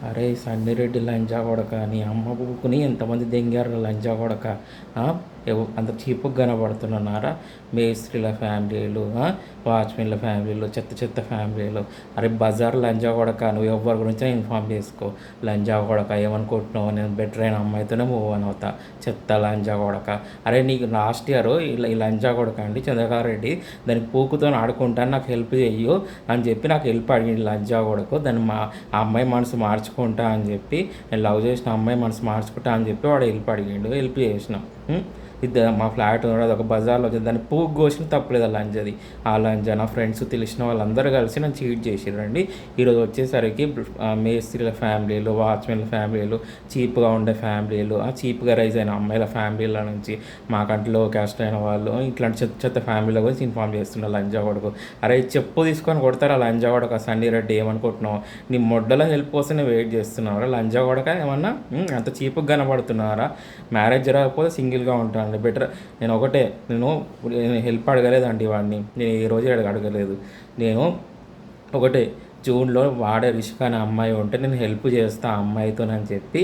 అరే సన్నిరెడ్డి లంజా కొడక నీ అమ్మ బుక్కుని ఎంతమంది దెంగారు లంజా కొడక. అంత చీపుగా కనబడుతున్నారా మేస్త్రీల ఫ్యామిలీలు, వాచ్మెన్ల ఫ్యామిలీలు, చెత్త చెత్త ఫ్యామిలీలు. అరే బజార్ లంజా కొడక, నువ్వు ఎవరి గురించి ఇన్ఫామ్ చేసుకో. లంజా కొడక ఏమనుకుంటున్నావు, నేను బెటర్ అయిన అమ్మాయితోనే మూవ్ అని అవుతా. చెత్త లంజా కొడక. అరే నీకు లాస్ట్ ఇయర్ ఈ లంజా కొడక అండి చంద్రకాంత్ రెడ్డి దానికి పూకుతో ఆడుకుంటాను, నాకు హెల్ప్ చెయ్యు అని చెప్పి నాకు హెల్ప్ అడిగింది లంజా కొడకు. దాన్ని ఆ అమ్మాయి మనసు మార్చుకుంటా అని చెప్పి, నేను లవ్ చేసిన అమ్మాయి మనసు మార్చుకుంటా అని చెప్పి వాడు హెల్ప్ అడిగిండు, హెల్ప్ చేసినాం. ఇద్దరు మా ఫ్లాట్ అది ఒక బజార్లో వచ్చింది, దాన్ని పూగు కోసిన తప్పలేదు ఆ లంజది. ఆ లంజ నా ఫ్రెండ్స్ తెలిసిన వాళ్ళందరూ కలిసి నన్ను చీట్ చేసిరండి. ఈరోజు వచ్చేసరికి మేస్త్రీల ఫ్యామిలీలు, వాచ్మెన్ల ఫ్యామిలీలు, చీప్గా ఉండే ఫ్యామిలీలు, ఆ చీప్గా రైజ్ అయిన అమ్మాయిల ఫ్యామిలీల నుంచి మాకంటే లో క్యాస్ట్ అయిన వాళ్ళు ఇట్లాంటి చెత్త చెత్త ఫ్యామిలీల గురించి ఇన్ఫామ్ చేస్తున్నారు లంజా కొడుకు. అరే చెప్పు తీసుకొని కొడతారా లంజా కొడక సండీ రెడ్డి ఏమనుకుంటున్నావు, నీ మొడ్డలో హెల్ప్ కోసమే వెయిట్ చేస్తున్నారా లంజా కొడక? ఏమన్నా అంత చీప్గా కనబడుతున్నారా? మ్యారేజ్ జరగకపోతే సింగిల్గా ఉంటాను బెటర్. నేను హెల్ప్ అడగలేదండి వాడిని, నేను ఏ రోజు అడగలేదు. నేను ఒకటే జూన్లో వాడే రిషిక అనే అమ్మాయి ఉంటే నేను హెల్ప్ చేస్తా ఆ అమ్మాయితోనని చెప్పి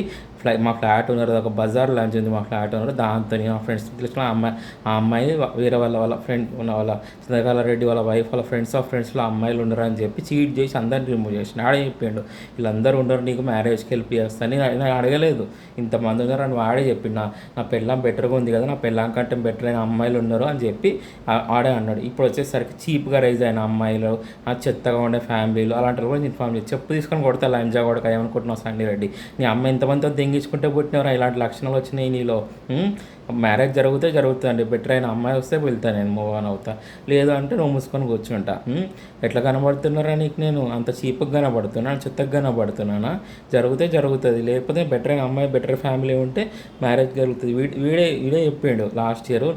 మా ఫ్లాట్ ఓనర్ ఒక బజార్ లంచ్ ఉంది మా ఫ్లాట్ ఓనర్, దాంతో మా ఫ్రెండ్స్ తెలిసిన ఆ అమ్మాయి వేరే వాళ్ళ ఫ్రెండ్ ఉన్న వాళ్ళ చంద్రకాంత్ రెడ్డి వాళ్ళ వైఫ్ వాళ్ళ ఫ్రెండ్స్లో అమ్మాయిలు ఉండరు అని చెప్పి చీట్ చేసి అందరిని రిమూవ్ చేసిన. ఆడే చెప్పిండు వీళ్ళందరూ ఉండరు నీకు మ్యారేజ్కి హెల్ప్ చేస్తాను. నేను అడగలేదు ఇంతమంది ఉన్నారు అని వాడే చెప్పిండు. నా పెళ్ళాం బెటర్గా ఉంది కదా, నా పెళ్ళాం కంటే బెటర్ అయిన అమ్మాయిలు ఉన్నారు అని చెప్పి ఆడే అన్నాడు. ఇప్పుడు వచ్చేసరికి చీప్గా రైజ్ అయిన అమ్మాయిలు, ఆ చెత్తగా ఉండే ఫ్యామిలీలు అలాంటి కూడా ఇన్ఫార్మ్ చేసి చెప్పు తీసుకొని కొడతా లంజా కొడక ఏమనుకుంటున్నావు సండీ రెడ్డి. నీ అమ్మాయి ఎంతమందితో దెంగించుకుంటే పుట్టినవరా ఇలాంటి లక్షణాలు వచ్చినాయి నీలో. మ్యారేజ్ జరుగుతుంది, బెటర్ అయిన అమ్మాయి వస్తే వెళ్తా, నేను మూవ్ ఆన్ అవుతా. లేదు అంటే నువ్వు మూసుకొని కూర్చుంటా. ఎట్లా కనబడుతున్నారా నీకు? నేను అంత చీప్గా కనబడుతున్నాను, చెత్తగా కనబడుతున్నానా? జరుగుతుంది, లేకపోతే బెటర్ అయిన అమ్మాయి బెటర్ ఫ్యామిలీ ఉంటే మ్యారేజ్ జరుగుతుంది. వీడే చెప్పిండు లాస్ట్ ఇయర్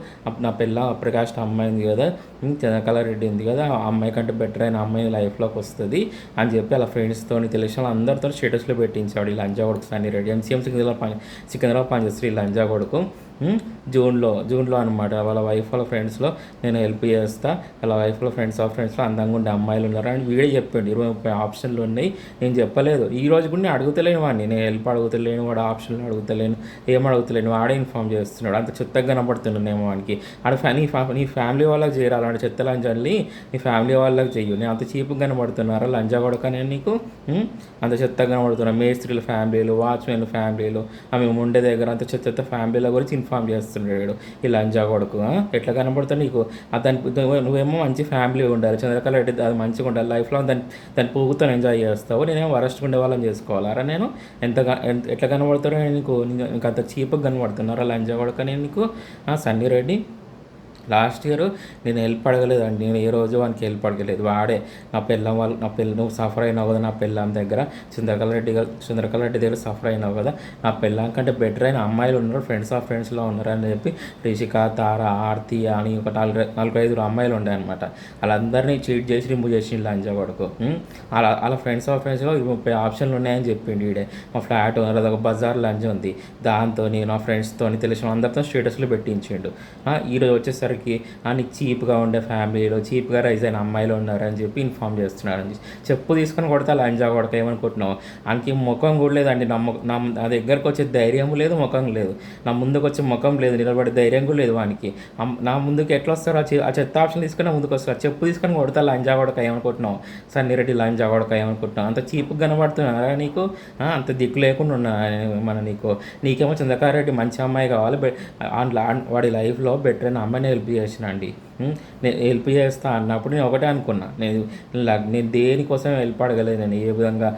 నా పిల్ల ప్రకాష్ అమ్మాయి ఉంది కదా, చంద్రకళ రెడ్డి ఉంది కదా, ఆ అమ్మాయి కంటే బెటర్ అయిన అమ్మాయి లైఫ్లోకి వస్తుంది అని చెప్పి అలా ఫ్రెండ్స్తో తెలిసిన అందరితో స్టేటస్లో పెట్టించాడు ఈ లంజా కొడుకు సండీ రెడ్డి. ఎంసీఎం సికింద్రాబాద్ పనిచేస్తారు ఈ లంజా కొడుకు. జూన్లో అనమాట వాళ్ళ వైఫ్ వాళ్ళ ఫ్రెండ్స్లో నేను హెల్ప్ చేస్తా, వాళ్ళ వైఫ్ వాళ్ళ ఫ్రెండ్స్లో అందంగా ఉండే అమ్మాయిలు ఉన్నారు అని వీడే చెప్పండి. 20-30 ఆప్షన్లు ఉన్నాయి, నేను చెప్పలేదు. ఈ రోజు కూడా నేను అడుగుతలేను వాడిని, నేను హెల్ప్ అడుగుతలేను, వాడు ఆప్షన్లు అడుగుతలేను, ఏం అడుగుతలేను, వాడే ఇన్ఫామ్ చేస్తున్నాడు. అంత చెత్తగా కనబడుతున్నానేమో వానికి. నీ ఫ్యామిలీ వాళ్ళకి చేరాలి, అంటే చెత్త లంజల్ని నీ ఫ్యామిలీ వాళ్ళకి చెయ్యు. నేను అంత చీప్గా కనబడుతున్నారా లంజా కొడక నేను నీకు? అంత చెత్తగా కనబడుతున్నా మేస్త్రీల ఫ్యామిలీలు, వాచ్మెన్ల ఫ్యామిలీలు, ఆమె ఉండే దగ్గర అంత చెత్త ఫ్యామిలీల గురించి ఇన్ఫామ్ చేస్తున్నాడు ఈ లంజా కొడుకు. ఎట్లా కనబడుతుంది నీకు? నువ్వేమో మంచి ఫ్యామిలీ ఉండాలి, చంద్రకళ రెడ్డి అది మంచిగా ఉండాలి, లైఫ్లో దాన్ని పూగుతో ఎంజాయ్ చేస్తావు. నేనేమో వరస్ట్ ఉండే వాళ్ళని చేసుకోవాలా? నేను ఎట్లా కనబడుతారో నీకు అంత చీప్గా కనబడుతున్నారా లంజా కొడుకు నేను నీకు సన్నీ రెడ్డి? లాస్ట్ ఇయర్ నేను హెల్ప్ అడగలేదండి, నేను ఏ రోజు వానికి హెల్ప్ అడగలేదు. వాడే నా నువ్వు సఫర్ అయినావు కదా నా పెళ్ళాం దగ్గర, చంద్రకళ రెడ్డి దగ్గర సఫర్ అయినావు కదా, నా పెళ్ళాం కంటే బెటర్ అయిన అమ్మాయిలు ఉన్నారు, ఫ్రెండ్స్లో ఉన్నారు అని చెప్పి రిషిక, తార, ఆర్తి అని ఒక 4-5 అమ్మాయిలు ఉండే అనమాట. వాళ్ళందరినీ చీట్ చేసి రిమూవ్ చేసి లంజా కొడుకు. అలా ఫ్రెండ్స్లో 30 ఆప్షన్లు ఉన్నాయని చెప్పిండు వీడే. మా ఫ్లాట్ అదొక బజార్ లంచ్ ఉంది, దాంతో నా ఫ్రెండ్స్తో తెలిసిన అందరితో స్టేటస్లో పెట్టించిండు. ఈరోజు వచ్చేసరికి నీకు చీప్గా ఉండే ఫ్యామిలీలో చీప్గా రైజ్ అయిన అమ్మాయిలు ఉన్నారని చెప్పి ఇన్ఫామ్ చేస్తున్నారని చెప్పు తీసుకొని కొడతా లంజా కొడతా ఏమనుకుంటున్నావు? ఆయనకి ముఖం కూడా లేదండి, నా దగ్గరకు వచ్చే ధైర్యం లేదు, ముఖం లేదు, నా ముందుకు వచ్చే ముఖం లేదు, నిలబడే ధైర్యం కూడా లేదు వానికి. నా ముందుకు ఎట్లా వస్తారు? ఆ చెత్త ఆప్షన్ తీసుకొని నా ముందుకు వస్తారు. చెప్పు తీసుకొని కొడతా లంజా కొడక ఏమనుకుంటున్నావు? సన్నీ రెడ్డి లంజా కొడక ఏమనుకుంటున్నావు? అంత చీప్గా కనబడుతున్నారా నీకు? అంత దిక్కు లేకుండా ఉన్నా నీకేమో చంద్రకాంత్ రెడ్డి మంచి అమ్మాయి కావాలి, వాడి లైఫ్లో బెటర్ అయిన అమ్మాయిని హెల్ప్ చేసిన అండి. నేను హెల్ప్ చేస్తా అన్నప్పుడు నేను ఒకటే అనుకున్నా, నేను దేనికోసం హెల్ప్ అడగలేదు. నేను ఏ విధంగా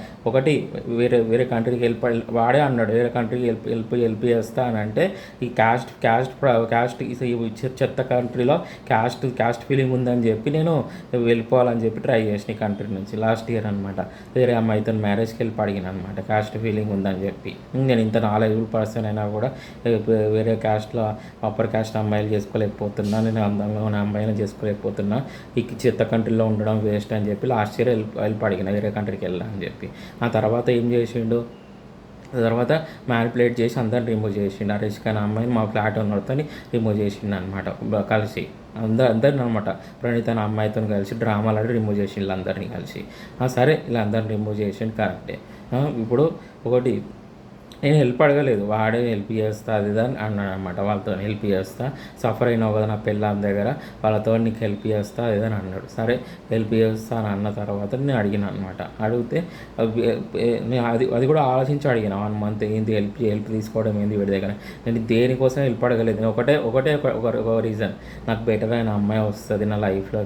వేరే కంట్రీకి వాడే అన్నాడు వేరే కంట్రీకి హెల్ప్ చేస్తా అని అంటే, ఈ క్యాస్ట్ చెత్త కంట్రీలో క్యాస్ట్ ఫీలింగ్ ఉందని చెప్పి నేను వెళ్ళిపోవాలని చెప్పి ట్రై చేసిన ఈ కంట్రీ నుంచి లాస్ట్ ఇయర్ అనమాట. వేరే అమ్మాయితో మ్యారేజ్కి వెళ్ళి అడిగిన అనమాట, క్యాస్ట్ ఫీలింగ్ ఉందని చెప్పి. నేను ఇంత నాలెడ్జబుల్ పర్సన్ అయినా కూడా వేరే క్యాస్ట్లో అప్పర్ క్యాస్ట్ అమ్మాయిలు చేసుకోలేకపోతున్నా, నేను అందంగా ఉన్న అమ్మాయిని చేసుకోలేకపోతున్నా, ఈ చెత్త కంట్రీలో ఉండడం వేస్ట్ అని చెప్పి లాస్ట్ ఇయర్ వెళ్ళి అడిగిన వేరే కంట్రీకి వెళ్ళా అని చెప్పి. ఆ తర్వాత ఏం చేసిండు? తర్వాత మ్యానిపులేట్ చేసి అందరిని రిమూవ్ చేసిండు. రిషిక అనే అమ్మాయిని మా ఫ్లాట్ ఓనర్తో రిమూవ్ చేసిండు అనమాట, కలిసి అందరిని అనమాట. ప్రణీత అనే అమ్మాయితో కలిసి డ్రామాలు ఆడి రిమూవ్ చేసిండు అందరినీ కలిసి. సరే ఇలా అందరిని రిమూవ్ చేసిండు కరెక్టే. ఇప్పుడు ఒకటి నేను హెల్ప్ అడగలేదు, వాడే హెల్ప్ చేస్తా అది ఇది అని అన్నాడు అనమాట. వాళ్ళతో హెల్ప్ చేస్తా, సఫర్ అయినావు కదా నా పెళ్ళాం దగ్గర, వాళ్ళతో నీకు హెల్ప్ చేస్తా అది ఇది అని అన్నాడు. సరే హెల్ప్ చేస్తా అని అన్న తర్వాత నేను అడిగిన అనమాట. అడిగితే నేను అది కూడా ఆలోచించి అడిగిన 1 మంత్ ఏంటి హెల్ప్ తీసుకోవడం ఏంది వీడి దగ్గర. నేను దేనికోసం హెల్ప్ అడగలేదు. నేను ఒక రీజన్, నాకు బెటర్ అయిన అమ్మాయి వస్తుంది నా లైఫ్లో,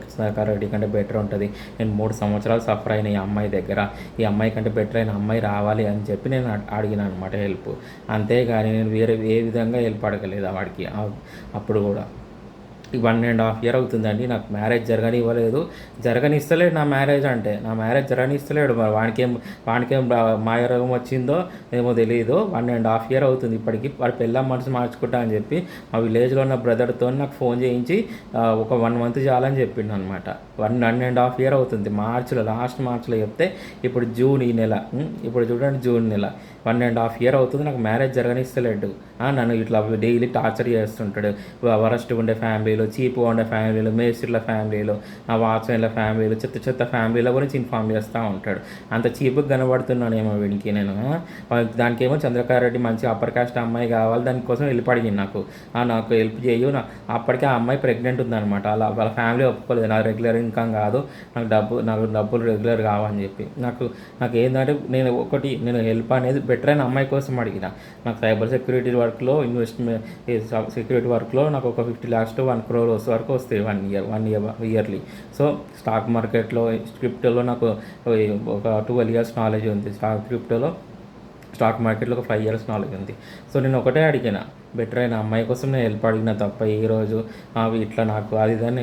రెడ్డి కంటే బెటర్ ఉంటుంది. నేను 3 సంవత్సరాలు సఫర్ అయిన ఈ అమ్మాయి దగ్గర, ఈ అమ్మాయి కంటే బెటర్ అయిన అమ్మాయి రావాలి అని చెప్పి నేను అడిగిన అనమాట హెల్ప్. అంతేగాని నేను వేరే ఏ విధంగా హెల్ప్ అడగలేదు వాడికి. అప్పుడు కూడా 1.5 year అవుతుందండి నాకు మ్యారేజ్ జరగనివ్వలేదు, జరగనిస్తలేడు. నా మ్యారేజ్ జరగనిస్తలేడు. మరి వానికేం మాయరోగం వచ్చిందో ఏమో తెలియదు. 1.5 year అవుతుంది ఇప్పటికి. వాడు పెళ్ళాం మనసు మార్చుకుంటా అని చెప్పి మా విలేజ్లో ఉన్న బ్రదర్తో నాకు ఫోన్ చేయించి ఒక 1 month చాలని చెప్పిండు అనమాట. 1.5 year అవుతుంది. లాస్ట్ మార్చిలో చెప్తే ఇప్పుడు జూన్, ఈ నెల, ఇప్పుడు చూడండి జూన్ నెల, 1.5 year అవుతుంది నాకు మ్యారేజ్ జరగనిస్తలేడు. నన్ను ఇట్లా డైలీ టార్చర్ చేస్తుంటాడు. వరస్ట్గా ఉండే ఫ్యామిలీలో, చీప్గా ఉండే ఫ్యామిలీలో, మేస్త్రీల ఫ్యామిలీలో, వాచ్మెన్ల ఫ్యామిలీలో, చెత్త ఫ్యామిలీల గురించి ఇన్ఫామ్ చేస్తూ ఉంటాడు. అంత చీప్గా కనబడుతున్నానేమో వీడికి నేను. దానికేమో చంద్రకారెడ్డి మంచి అప్పర్ కాస్ట్ అమ్మాయి కావాలి, దానికోసం వెళ్ళి అడిగింది నాకు హెల్ప్ చేయు. అప్పటికే ఆ అమ్మాయి ప్రెగ్నెంట్ ఉందన్నమాట. వాళ్ళ ఫ్యామిలీ ఒప్పుకోలేదు, నాకు రెగ్యులర్ ఇన్కమ్ కాదు, నాకు డబ్బులు రెగ్యులర్ కావాలని చెప్పి. నాకు ఏంటంటే నేను హెల్ప్ అనేది బెటర్ అయిన అమ్మాయి కోసం అడిగిన. నాకు సైబర్ సెక్యూరిటీ వర్క్లో సెక్యూరిటీ వర్క్లో నాకు ఒక 50 lakhs to 1 crore వరకు వస్తాయి 1 yearly. సో స్టాక్ మార్కెట్లో, క్రిప్టోలో నాకు ఒక 12 years నాలెడ్జ్ ఉంది. స్టాక్ మార్కెట్లో ఒక 5 years నాలెడ్జ్ ఉంది. సో నేను ఒకటే అడిగిన, బెటర్ అయిన అమ్మాయి కోసం నేను హెల్ప్ అడిగిన తప్ప ఈరోజు అవి ఇట్లా నాకు అది దాన్ని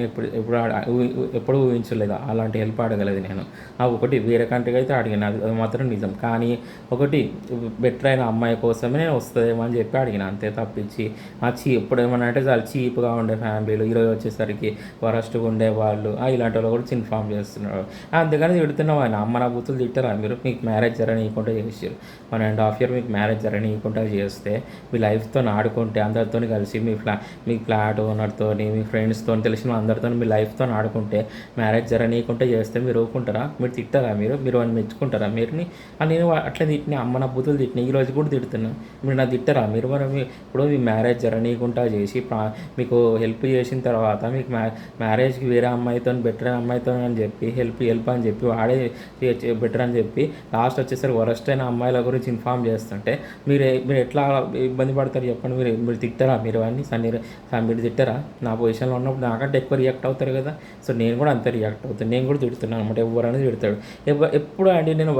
ఎప్పుడు ఊహించలేదు. అలాంటి హెల్ప్ అడగలేదు నేను. ఒకటి వేరే కంట్రీకి అయితే అడిగిన, అది మాత్రం నిజం. కానీ ఒకటి బెటర్ అయిన అమ్మాయి కోసమే నేను వస్తుందేమో అని చెప్పి అడిగిన, అంతే తప్పించి ఎప్పుడు ఏమన్నా అంటే చాలా చీప్గా ఉండే ఫ్యామిలీలు, ఈరోజు వచ్చేసరికి వరస్ట్గా ఉండేవాళ్ళు, ఇలాంటి వాళ్ళు కూడా ఇన్ఫామ్ చేస్తున్నారు. అందుకని తిడుతున్నావు ఆయన. అమ్మ నా బూతులు తిట్టారా మీరు? మీకు మ్యారేజ్ జరగనీయకుండా చేసారు. 1.5 year మీకు మ్యారేజ్ జరగనీయకుండా చేస్తే మీ లైఫ్తో ఆడుకుంటే, అందరితో కలిసి మీ ఫ్లాట్ ఓనర్తో, మీ ఫ్రెండ్స్తో, తెలిసిన అందరితో మీ లైఫ్తో ఆడుకుంటే, మ్యారేజ్ జరగనీయకుంటే చేస్తే మీరు ఊరుకుంటారా? మీరు తిట్టారా? మీరు అని మెచ్చుకుంటారా మీరుని? నేను అట్లా తిట్టిన, అమ్మ నా బూతులు తిట్టిన, ఈరోజు కూడా తిడుతున్నా. మీరు నా తిట్టారా? మీరు ఇప్పుడు మీ మ్యారేజ్ జరగనీయకుండా చేసి మీకు హెల్ప్ చేసిన తర్వాత మీకు మ్యారేజ్కి వేరే అమ్మాయితో, బెటర్ అమ్మాయితో అని చెప్పి హెల్ప్ అని చెప్పి వాడే బెటర్ అని చెప్పి లాస్ట్ వచ్చేసరికి వరస్ట్ అయిన అమ్మాయిల గురించి ఇన్ఫామ్ చేస్తుంటే మీరు ఎట్లా ఇబ్బంది పడతారు చెప్పండి? మీరు తిట్టారా? మీరు మీరు తిట్టారా? నా పొజిషన్లో ఉన్నప్పుడు నాకంటే ఎక్కువ రియాక్ట్ అవుతారు కదా. సో నేను కూడా అంతే రియాక్ట్ అవుతాను. నేను కూడా తిడుతున్నాను అనమాట. ఎవరైనా తిడతాడు. ఎప్పుడు అండి నేను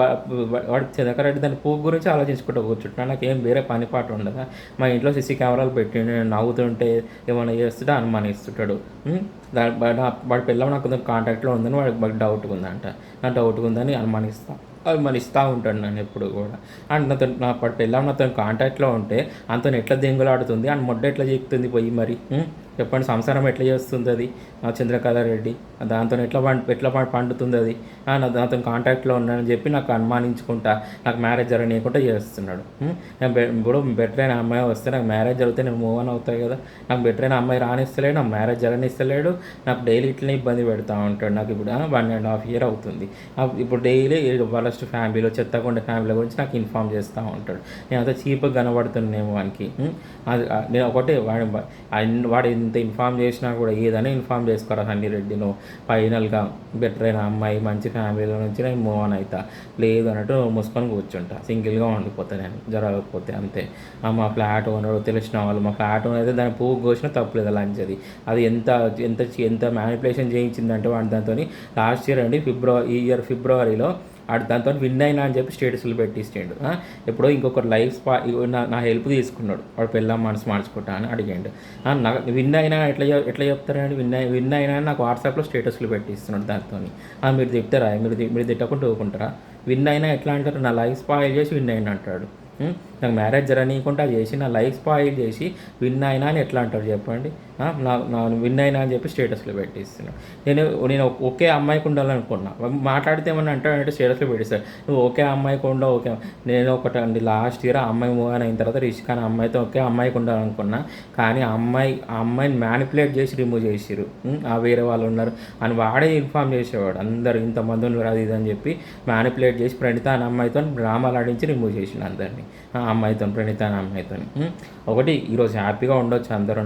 వాడి చంద్రకారెడ్డి దాని పువ్వు గురించి ఆలోచించుకుంటూ కూర్చుంటున్నాను. నాకేం వేరే పని పాట ఉండదా? మా ఇంట్లో CC కెమెరాలు పెట్టి నేను నవ్వుతుంటే ఏమైనా చేస్తుంటే అనుమానిస్తుంటాడు. వాడి పిల్లలు నాకు కొంచెం కాంటాక్ట్లో ఉందని వాడికి డౌట్గా ఉందంట. నా డౌట్గా ఉందని అనుమానిస్తూ ఉంటాడు నన్ను ఎప్పుడు కూడా. అండ్ నా పెళ్ళాం నాతో కాంటాక్ట్లో ఉంటే అంత ఎట్లా దెంగులాడుతుంది, అని మొడ్డ ఎట్లా చెప్తుంది పోయి మరి చెప్పండి. సంసారం ఎట్లా చేస్తుంది అది చంద్రకళారెడ్డి? దాంతో ఎట్లా పండుతుంది అది? నాతో కాంటాక్ట్లో ఉన్నానని చెప్పి నాకు అనుమానించుకుంటా నాకు మ్యారేజ్ జరగనీయకుండా చేస్తున్నాడు. ఇప్పుడు బెటర్ అయిన అమ్మాయి వస్తే నాకు మ్యారేజ్ జరిగితే నేను మూవ్ ఆన్ అవుతాయి కదా. నాకు బెటర్ అయిన అమ్మాయి రానిస్తలేడు, నాకు మ్యారేజ్ జరగనిస్తలేడు, నాకు డైలీ ఇట్లనే ఇబ్బంది పెడతా ఉంటాడు. నాకు ఇప్పుడు 1.5 year అవుతుంది. ఇప్పుడు డైలీ వరస్ట్ ఫ్యామిలీలో, చెత్తకుండే ఫ్యామిలీ గురించి నాకు ఇన్ఫామ్ చేస్తూ ఉంటాడు. నేను అంత చీప్గా కనబడుతున్నానేమో వానికి. నేను ఒకటే వాడు ఇంత ఇన్ఫామ్ చేసినా కూడా ఏదైనా ఇన్ఫామ్ చేసుకోరా రెడ్డిను. ఫైనల్గా బెటర్ అయిన అమ్మాయి మంచి ఫ్యామిలీలో నుంచి నేను మూవ్ ఆన్ అవుతా, లేదు అన్నట్టు మూసుకొని కూర్చుంటా, సింగిల్గా ఉండిపోతా నేను జరగకపోతే. అంతే. మా ఫ్లాట్ ఓనర్ తెలిసిన వాళ్ళు, మా ఫ్లాట్ ఓనర్ అయితే దాన్ని పువ్వు కోసినా తప్పలేదు లంచది. అది ఎంత మ్యానిపులేషన్ చేయించిందంటే వాడు దాంతో లాస్ట్ ఇయర్ అండి ఈ ఇయర్ ఫిబ్రవరిలో దాంతో విన్ అయినా అని చెప్పి స్టేటస్లు పెట్టించాడు. ఎప్పుడో ఇంకొకరు లైఫ్ నా హెల్ప్ తీసుకున్నాడు, వాడు పెళ్ళాం మనసు మార్చుకుంటా అని అడిగాడు. నాకు విన్ అయినా ఎట్లా చెప్తారండి? విన్ అయినా నాకు వాట్సాప్లో స్టేటస్లు పెట్టిస్తున్నాడు దాంతో. మీరు తిట్టారా? మీరు తిట్టకుండా ఊరుకుంటారా? విన్ అయినా ఎట్లా అంటారు? నా లైఫ్ స్పాయిల్ చేసి విన్ అయినా అంటాడు. నాకు మ్యారేజ్ జరగనీయకుండా చేసి నా లైఫ్ స్పాయిల్ చేసి విన్ అయినా అని ఎట్లా అంటారు చెప్పండి. నా విన్ అయినా అని చెప్పి స్టేటస్లో పెట్టిస్తున్నాను. నేను ఒకే అమ్మాయికి ఉండాలనుకున్నా, మాట్లాడితే ఏమన్నా అంటాడంటే స్టేటస్లో పెట్టిస్తాడు, నువ్వు ఒకే అమ్మాయికి ఉండవు. ఓకే, నేను ఒకటండి లాస్ట్ ఇయర్ ఆ అమ్మాయి మూవ్ అయిన తర్వాత రిషిక్ అనే అమ్మాయితో ఒకే అమ్మాయికి ఉండాలనుకున్నా, కానీ ఆ అమ్మాయిని మ్యానిపులేట్ చేసి రిమూవ్ చేసిరు. వేరే వాళ్ళు ఉన్నారు అని వాడే ఇన్ఫామ్ చేసేవాడు, అందరు ఇంతమంది ఉన్నారు అది ఇది అని చెప్పి మ్యానిపులేట్ చేసి ప్రణీత అనే అమ్మాయితో డ్రామాలు ఆడించి రిమూవ్ చేసిన అందరినీ, ఆ అమ్మాయితో, ప్రణీత అనే అమ్మాయితో. ఒకటి ఈరోజు హ్యాపీగా ఉండొచ్చు అందరూ,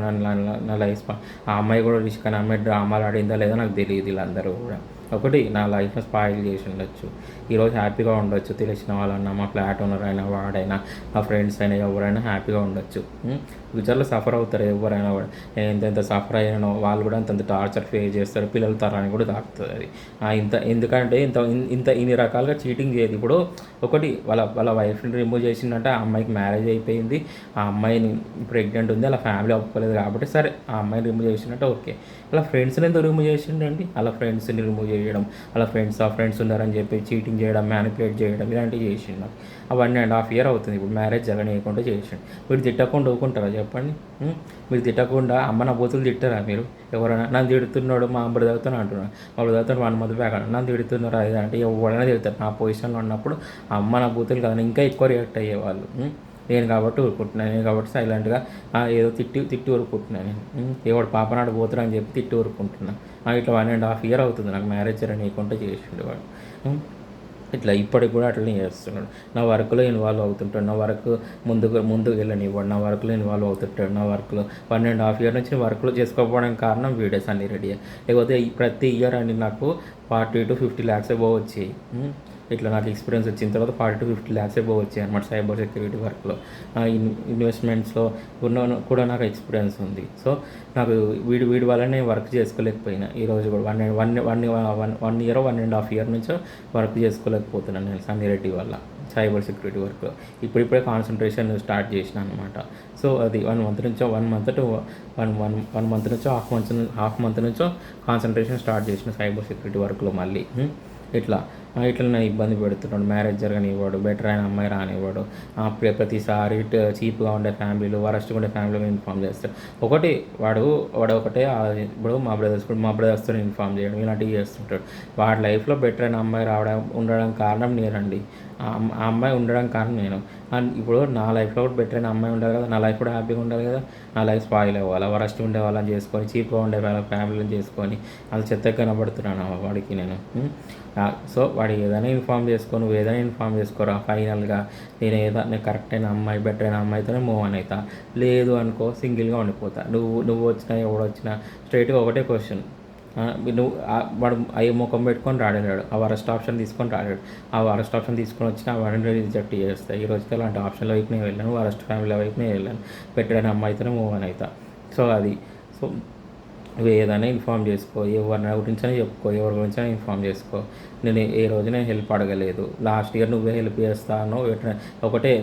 నా లైఫ్ ఆ అమ్మాయి కూడా రిషిక్ అనే అమ్మాయి డ్రామాలు ఆడిందా లేదో నాకు తెలియదు, వీళ్ళందరూ కూడా ఒకటి నా లైఫ్ని స్పాయిల్ చేసి ఉండొచ్చు. ఈరోజు హ్యాపీగా ఉండొచ్చు, తెలిసిన వాళ్ళన్నా, మా ఫ్లాట్ ఓనర్ అయినా, వాడైనా, మా ఫ్రెండ్స్ అయినా, ఎవరైనా హ్యాపీగా ఉండొచ్చు. ఫ్యూచర్లో సఫర్ అవుతారు ఎవరైనా కూడా, నేను ఎంతెంత సఫర్ అయ్యానో వాళ్ళు కూడా అంతంత టార్చర్ ఫేస్ చేస్తారు, పిల్లల తరాన్ని కూడా దాటుతుంది అది. ఎందుకంటే ఇన్ని రకాలుగా చీటింగ్ చేయదు. ఇప్పుడు ఒకటి వాళ్ళ వైఫ్ని రిమూవ్ చేసిందంటే ఆ అమ్మాయికి మ్యారేజ్ అయిపోయింది, ఆ అమ్మాయిని ప్రెగ్నెంట్ ఉంది, అలా ఫ్యామిలీ ఒప్పుకోలేదు కాబట్టి సరే ఆ అమ్మాయిని రిమూవ్ చేసినట్టే ఓకే. అలా ఫ్రెండ్స్ని ఎందుకు రిమూవ్ చేసిండండి? అలా ఫ్రెండ్స్ని రిమూవ్ చేయడం, అలా ఫ్రెండ్స్ ఉన్నారని చెప్పి చీటింగ్ చేయడం, మ్యానిపులేట్ చేయడం, ఇలాంటివి చేసిండు. 1.5 year అవుతుంది ఇప్పుడు మ్యారేజ్ జరగనీయకుండా చేసిండు. మీరు తిట్టకుండా ఊరుకుంటారా చెప్పండి? మీరు తిట్టకుండా అమ్మ నా బూతులు తిట్టారా మీరు? ఎవరైనా నన్ను తిడుతున్నాడు మా బ్రదర్తో అంటున్నాడు, మా బ్రదర్తో 1 month బ్యాక్ నన్ను తిడుతున్నారా ఇది అంటే ఎవరైనా తిడతారు. నా పొజిషన్లో ఉన్నప్పుడు అమ్మ నా బూతులు కదా ఇంకా ఎక్కువ రియాక్ట్ అయ్యేవాళ్ళు. నేను కాబట్టి ఊరుకుంటున్నాను, నేను కాబట్టి సైలెంట్గా ఏదో తిట్టి ఊరుకుంటున్నాను. నేను ఎవడు పాపనాడు పోతారని చెప్పి తిట్టి ఊరుకుంటున్నాను. ఇట్లా 1.5 year అవుతుంది నాకు మ్యారేజ్ జరగనీయకుండా చేసిండు వాడు. ఇట్లా ఇప్పటికి కూడా అట్లనే చేస్తున్నాడు. నా వర్క్లో ఇన్వాల్వ్ అవుతుంటాడు, నా వర్క్ ముందుకు వెళ్ళనివ్వడు, నా వర్క్లో ఇన్వాల్వ్ అవుతుంటాడు. నా వర్క్లో 1.5 year నుంచి వర్క్లో చేసుకోకపోవడానికి కారణం వీడియోస్ అన్ని రెడీ. లేకపోతే ప్రతి ఇయర్ అని నాకు 40 to 50 lakhs అబోవ్ వచ్చాయి. ఇట్లా నాకు ఎక్స్పీరియన్స్ వచ్చిన తర్వాత 40 to 50 lakhs అబోవ్ వచ్చాయి అనమాట సైబర్ సెక్యూరిటీ వర్క్లో. ఇన్వెస్ట్మెంట్స్లో కూడా నాకు ఎక్స్పీరియన్స్ ఉంది. సో నాకు వీడి వల్ల నేను వర్క్ చేసుకోలేకపోయినా ఈరోజు కూడా 1 year 1.5 year నుంచో వర్క్ చేసుకోలేకపోతున్నాను నేను సన్నిరెడ్డి వల్ల సైబర్ సెక్యూరిటీ వర్క్లో. ఇప్పుడిప్పుడే కాన్సన్ట్రేషన్ స్టార్ట్ చేసిన అనమాట. సో అది 1 month నుంచో 1 month నుంచో హాఫ్ మంత్ నుంచో కాన్సన్ట్రేషన్ స్టార్ట్ చేసిన సైబర్ సెక్యూరిటీ వర్క్లో మళ్ళీ. ఇట్లా నన్ను ఇబ్బంది పెడుతున్నాడు, మ్యారేజ్ జరగనివ్వడు, బెటర్ అయిన అమ్మాయి రానివ్వడు, ప్రతిసారి చీప్గా ఉండే ఫ్యామిలీలు, వరస్ట్గా ఉండే ఫ్యామిలీలో ఇన్ఫామ్ చేస్తాడు. వాడు ఒకటే ఇప్పుడు మా బ్రదర్స్తో ఇన్ఫామ్ చేయడం ఇలాంటివి చేస్తుంటాడు. వాడి లైఫ్లో బెటర్ అయిన అమ్మాయి ఉండడం కారణం నేనండి, ఆ అమ్మాయి ఉండడం కారణం నేను. అండ్ ఇప్పుడు నా లైఫ్లో కూడా బెటర్ అయిన అమ్మాయి ఉండాలి కదా, నా లైఫ్ కూడా హ్యాపీగా ఉండాలి కదా, నా లైఫ్ స్పాయిల్ అవ్వాలి, వరస్ట్ ఉండే వాళ్ళని చేసుకొని, చీప్గా ఉండే వాళ్ళ ఫ్యామిలీని చేసుకొని అది చెత్తగా కనబడుతున్నాను వాడికి నేను. సో వాడు ఏదైనా ఇన్ఫామ్ చేసుకో, నువ్వు ఏదైనా ఇన్ఫామ్ చేసుకోరా, ఫైనల్గా నేను కరెక్ట్ అయిన అమ్మాయి, బెటర్ అయిన అమ్మాయితోనే మూవ్ ఆన్ అవుతా, లేదు అనుకో సింగిల్గా ఉండిపోతా. నువ్వు వచ్చినా ఎవడు వచ్చినా స్ట్రైట్గా ఒకటే క్వశ్చన్, వాడు అయ్యే ముఖం పెట్టుకొని రాడాడు, ఆ వరస్ట్ ఆప్షన్ తీసుకొని రాడాడు, ఆ వరస్ట్ ఆప్షన్ తీసుకొని వచ్చిన వాడిని రిజెక్ట్ చేస్తాయి. ఈ రోజుకి అలాంటి ఆప్షన్ల వైపు నేను వెళ్ళాను, వరస్ట్ ఫ్యామిలీ వైపు నేను వెళ్ళాను, బెటర్ అయిన అమ్మాయితోనే మూవ్ ఆన్ అవుతా. సో అది నువ్వు ఏదైనా ఇన్ఫామ్ చేసుకో, ఎవరి గురించైనా చెప్పుకో, ఎవరి గురించైనా ఇన్ఫామ్ చేసుకో. నేను ఏ రోజు నేను హెల్ప్ అడగలేదు. లాస్ట్ ఇయర్ నువ్వే హెల్ప్ చేస్తాను,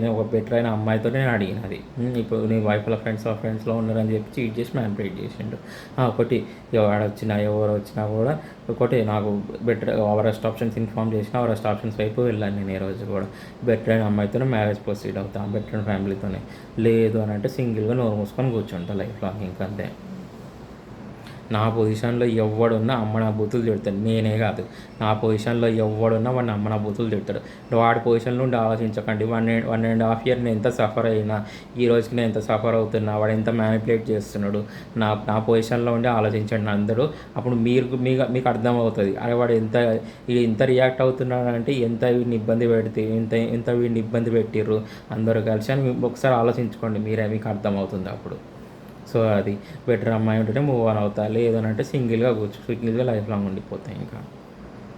నేను ఒక బెటర్ అయిన అమ్మాయితో నేను అడిగినది. ఇప్పుడు నీ వైఫ్ల ఫ్రెండ్స్లో ఉన్నారని చెప్పి చీట్ చేసి మ్యానిపులేట్ చేసిండు. ఒకటి ఎవరు వచ్చినా కూడా ఒకటి నాకు బెటర్ వరస్ట్ ఆప్షన్స్ ఇన్ఫామ్ చేసిన వరస్ట్ ఆప్షన్స్ వైపు వెళ్ళాను నేను. ఈ రోజు కూడా బెటర్ అయిన అమ్మాయితోనే మ్యారేజ్ ప్రొసీడ్ అవుతాను, బెటర్ అయిన ఫ్యామిలీతోనే. లేదు అని అంటే సింగిల్గా నోరు మూసుకొని కూర్చుంటా లైఫ్లో ఇంకంతే. నా పొజిషన్లో ఎవడున్నా అమ్మ నా బూతులు తిడతాడు, నేనే కాదు, నా పొజిషన్లో ఎవడున్నా వాడిని అమ్మ నా బూతులు తిడతాడు. వాడి పొజిషన్ నుండి ఆలోచించకండి. 1.5 year నేను ఎంత సఫర్ అయినా, ఈ రోజుకి నేను ఎంత సఫర్ అవుతున్నా, వాడు ఎంత మ్యానిపులేట్ చేస్తున్నాడు, నా పొజిషన్లో ఉండి ఆలోచించండి అందరూ. అప్పుడు మీకు అర్థమవుతుంది, అరే వాడు ఎంత రియాక్ట్ అవుతున్నాడంటే ఎంత వీడిని ఇబ్బంది పెడితే ఎంత వీడిని ఇబ్బంది పెట్టిర్రు అందరూ కలిసి అని ఒకసారి ఆలోచించుకోండి మీరే, మీకు అర్థమవుతుంది అప్పుడు. సో అది బెటర్ అమ్మాయి ఉంటేనే మూవ్ ఆన్ అవుతా, లేదనంటే సింగిల్గా లైఫ్ లాంగ్ ఉండిపోతాయి ఇంకా.